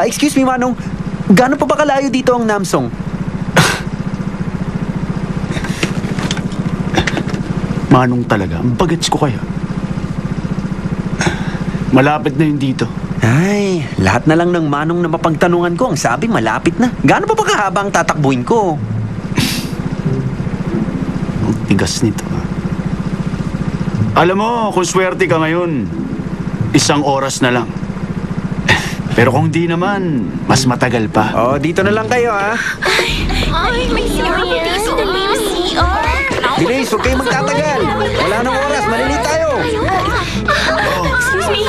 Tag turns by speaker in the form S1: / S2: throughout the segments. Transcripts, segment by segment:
S1: Excuse me, Manong. Gaano pa ba kalayo dito ang Namsong?
S2: Manong talaga, ang bagets ko kaya. Malapit na yun dito.
S1: Ay, lahat na lang ng Manong na mapagtanungan ko, ang sabi malapit na. Gaano pa ba kahaba ang tatakbuhin ko?
S2: Ang tigas nito. Alam mo, kung swerte ka ngayon, 1 oras na lang. Pero kung di naman, mas matagal pa.
S1: Oh, dito na lang kayo, ha?
S3: Ay, may CR po dito. CR?
S1: Bilis, huwag kayong magtatagal. Wala nang oras, malilate tayo.
S3: Excuse me,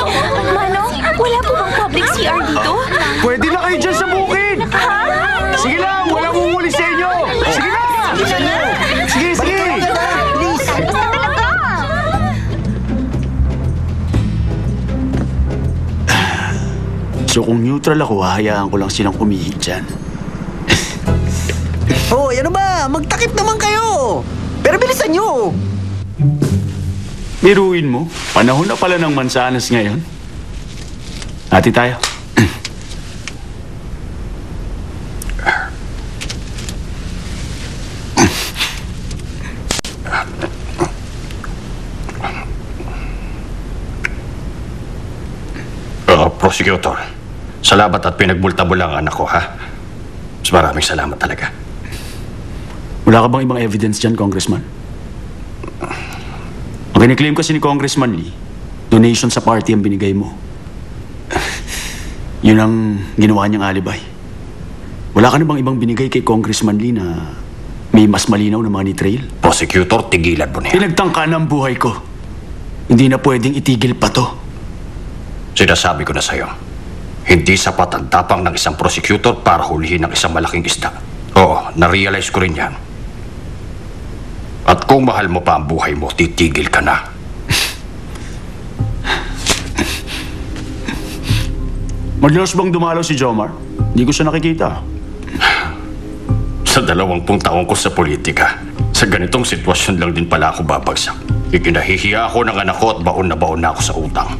S3: Manong, wala po bang public CR dito?
S2: Pwede na kayo dyan sa bukid! Sige lang, walang umuli sa inyo! Sige na! Sige, sige!
S1: Please.
S2: So kung neutral ako, hahayaan ko lang silang umihig dyan.
S1: Oh, ano ba? Magtakip naman kayo. Pero bilisan nyo.
S2: Biruin mo, panahon na pala ng mansanas ngayon. Hati tayo.
S4: Prosecutor, salamat at pinagmulta mo lang ang anak ko, ha? Mas maraming salamat talaga.
S2: Wala ka bang ibang evidence dyan, Congressman? Ang kiniklaim kasi ni Congressman Lee, donation sa party ang binigay mo. Yun ang ginawa niyang alibay. Wala ka na bang ibang binigay kay Congressman Lee na may mas malinaw na money trail?
S4: Prosecutor, tigilan mo na yan.
S2: Pinagtangka ng buhay ko. Hindi na pwedeng itigil pa to.
S4: Sinasabi ko na sa'yo, hindi sapat ang tapang ng isang prosecutor para hulihin ng isang malaking isda. Oo, na-realize ko rin yan. At kung mahal mo pa ang buhay mo, titigil ka na.
S2: Madalas bang dumalaw si Jomar? Hindi ko siya nakikita.
S4: Sa 20 taon ko sa politika, sa ganitong sitwasyon lang din pala ako babagsak. Ikinahihiya ako ng anak ko at baon na ako sa utang.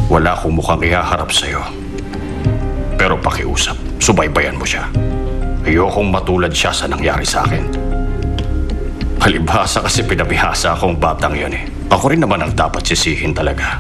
S4: Wala akong mukhang ihaharap sa'yo. Pero pakiusap, subaybayan mo siya. Ayokong matulad siya sa nangyari sa akin. Palibhasa kasi pinabihasa akong batang yun eh. Ako rin naman ang dapat sisihin talaga.